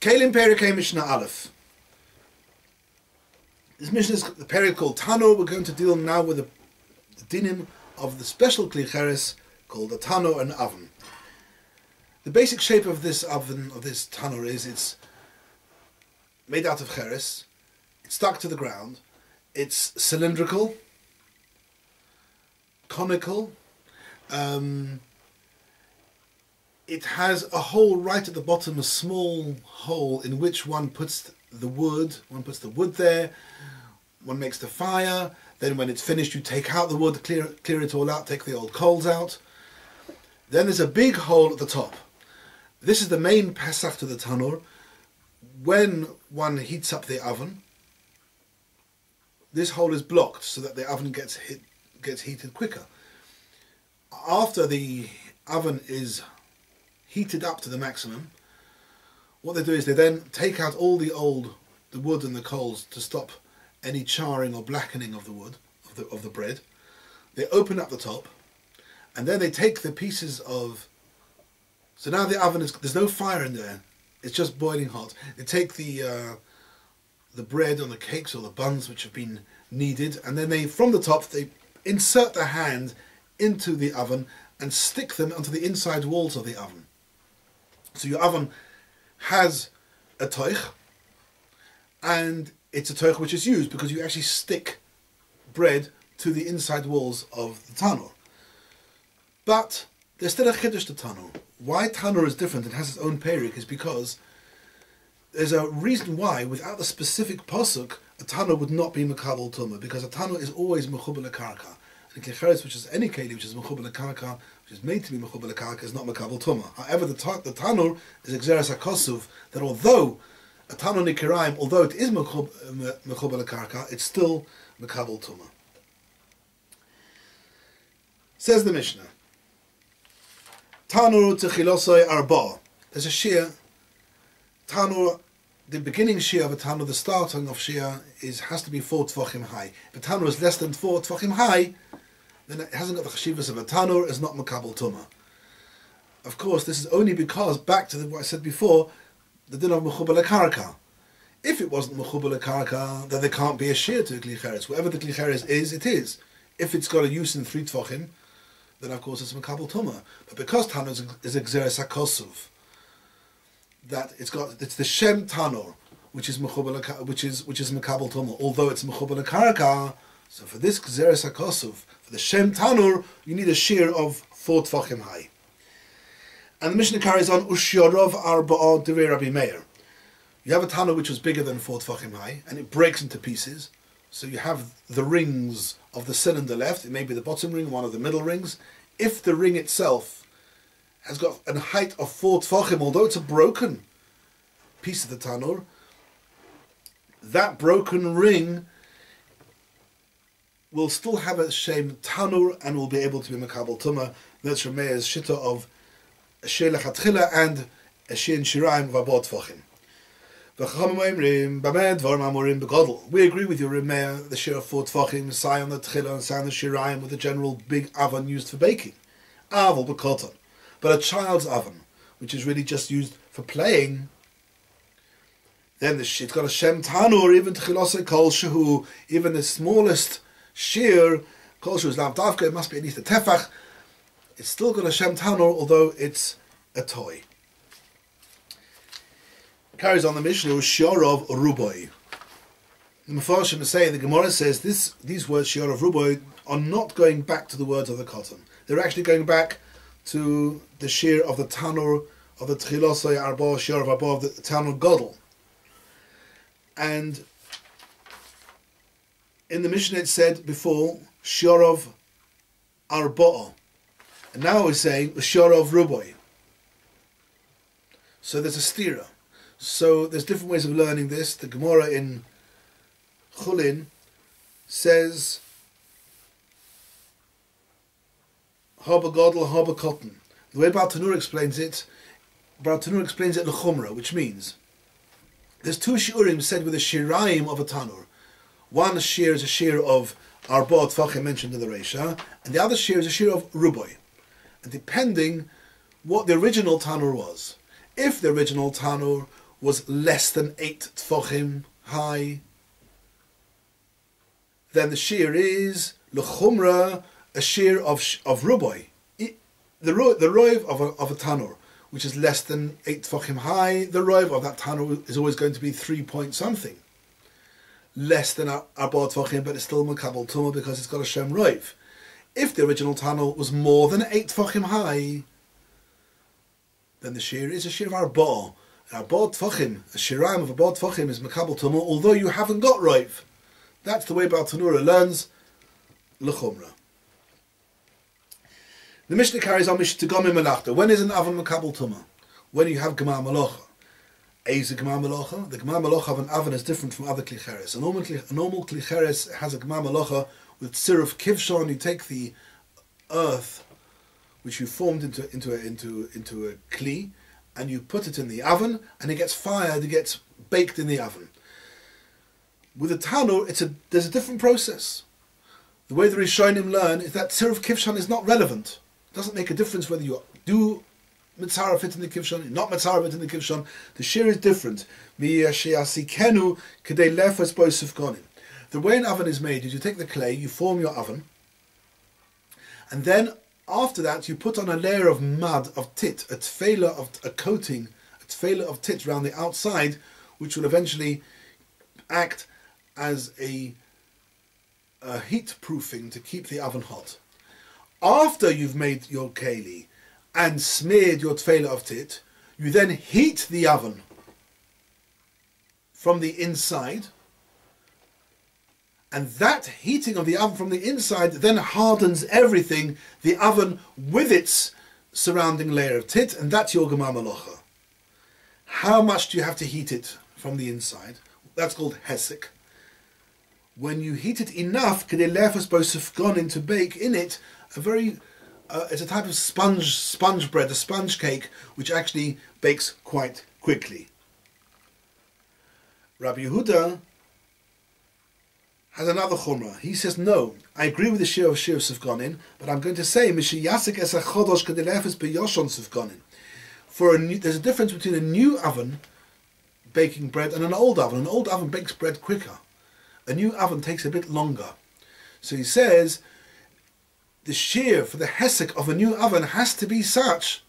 Kelim Perikei Mishnah Aleph. This Mishnah is the period called Tanur. We're going to deal now with the dinim of the special kli cheres called a tanur and oven. The basic shape of this oven, of this tanur, is it's made out of cheres. It's stuck to the ground. It's cylindrical, conical. It has a hole right at the bottom, a small hole in which one puts the wood. One puts the wood there. One makes the fire. Then when it's finished, you take out the wood, clear it all out, take the old coals out. Then there's a big hole at the top. This is the main pesach to the tanur. When one heats up the oven, this hole is blocked so that the oven gets heated quicker. After the oven is heated up to the maximum, what they do is they then take out all the wood and the coals to stop any charring or blackening of the wood, of the bread. They open up the top, and then they take the pieces of... So now the oven there's no fire in there, it's just boiling hot. They take the bread or the cakes or the buns which have been kneaded, and then from the top they insert their hand into the oven and stick them onto the inside walls of the oven. So your oven has a toich, and it's a toich which is used because you actually stick bread to the inside walls of the tanur. But there's still a chiddush to tanur. Why tanur is different and has its own perik is because there's a reason why, without the specific pasuk, a tanur would not be mekabel tumah, because a tanur is always mechubel lekarka. And kli cheres, which is any keli which is mechubel lekarka, which is made to be mechubel lekarka, is not mekabel tumah. However, the tanur is exeres hakosuv, that although a tanur nikiraim, although it is mechubel lekarka, it's still mekabel tumah. Says the Mishnah, Tanur techilosoi arba. There's a shear. Tanur, the beginning shear of a tanur, the starting of shear has to be 4 tvachim high. If a tanur is less than 4 tvachim high, then it hasn't got the chashivas of a tanur, it's not mekabel tumah. Of course, this is only because, back to what I said before, the din of mechubel lekarka. If it wasn't mechubel lekarka, then there can't be a shear to a kli cheres. Whatever the kli cheres is, it is. If it's got a use in 3 tvachim, then of course it's mekabel tumah. But because tanur is exeres hakosuv, that it's the shem tanur, which is mekabel tumah, although it's mechubel lekarka. So for this exeres hakosuv, for the shem tanur, you need a shear of 4 tvachim high. And the Mishnah carries on, Ushiorov arba'a divrei Rabbi Meir. You have a tanur which was bigger than 4 tvachim high, and it breaks into pieces. So you have the rings of the cylinder left. It may be the bottom ring, one of the middle rings. If the ring itself has got a height of 4 tvachim, although it's a broken piece of the tanur, that broken ring will still have a shem tanur and will be able to be mekabel tumah. That's Rameir's shitta of a shear lechatchila and a shear in shiraim of abod tvachim. We agree with you, Rameir, the shear of 4 tvachim, sai on the tchila and sai on the shiraim, with a general big oven used for baking. Aval b'koton. But a child's oven, which is really just used for playing, then it's got a shem tanur, even tchilosei kol shehu, even the smallest shear, kol shehu is lav davka, it must be at least a tefach, it's still got a shem tanur, although it's a toy. Carries on the Mishnah, Shiorov Ruboy. The Mefarshim is saying, the Gemara says these words Shiorov Ruboy are not going back to the words of the cotton. They're actually going back to the shear of the tanur of the Tchilosai Arba, Shiorov Arba of the tanur Godel. And in the Mishnah it said before Shiorov Arba, and now we're saying Shiorov Ruboy. So there's a stira. So there's different ways of learning this. The Gemara in Chulin says Haba Godel, Haba Cotton. The way Baal Tanur explains it l'chumra, which means there's 2 shiurim said with a shiraim of a tanur. One shear is a shear of arba tvachim mentioned in the Reisha, and the other shear is a shear of ruboy. And depending what the original tanur was, if the original tanur was less than 8 tfachim high, then the shear is l'chumra, a shear of ruboy. The roiv of a tanur, which is less than 8 tfachim high, the roiv of that tanur is always going to be 3 point something. Less than arba'at tfachim, but it's still makabel tumah because it's got a shem roiv. If the original tanur was more than 8 tfachim high, then the shear is a shear of arba'ah. Arba'at tfachim, a shiraim of arba'at tfachim is makabel tumah, although you haven't got roiv. That's the way Baal Tanura learns l'chumra. The Mishnah carries on to Gomim Malachta. When is an oven makabel tumah? When you have Gemar Malacha. Is a Gemar Malacha? The Gemar Malacha of an oven is different from other klicheres. A normal klicheres has a Gemar Malacha with siruf kivshon. You take the earth which you formed into a kli, and you put it in the oven, and it gets fired. It gets baked in the oven. With a tanur, there's a different process. The way the Rishonim learn is that siruf kivshon is not relevant. It doesn't make a difference whether you do mitzara fit in the kivshon, not mitzara fit in the kivshon. The shear is different. The way an oven is made is you take the clay, you form your oven, and then after that you put on a layer of mud, of tit, a coating, a tefela of tit around the outside, which will eventually act as a heat proofing to keep the oven hot. After you've made your keli and smeared your tefela of tit, you then heat the oven from the inside, and that heating of the oven from the inside then hardens everything, the oven with its surrounding layer of tit, and that's your gemar malacha. How much do you have to heat it from the inside? That's called hesek. When you heat it enough, to bake in it it's a type of sponge bread, a sponge cake, which actually bakes quite quickly. Rabbi Yehuda has another chumrah. He says, no, I agree with the shear of sufganin, but I'm going to say, there's a difference between a new oven baking bread and an old oven. An old oven bakes bread quicker. A new oven takes a bit longer. So he says, the shear for the hesek of a new oven has to be such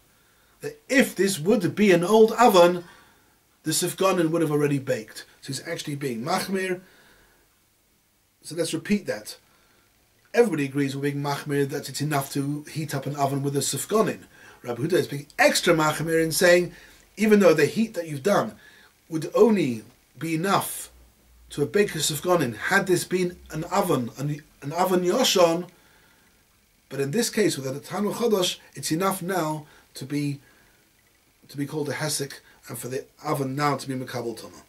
that if this would be an old oven, the sufganin would have already baked. So he's actually being machmir. So let's repeat that. Everybody agrees with being machmir that it's enough to heat up an oven with a sufganin. Rabbi Huda is being extra machmir in saying, even though the heat that you've done would only be enough to have baked a sufganin had this been an oven yoshon, but in this case with a tanur chodosh, it's enough now to be called a hesek, and for the oven now to be makabel tumah.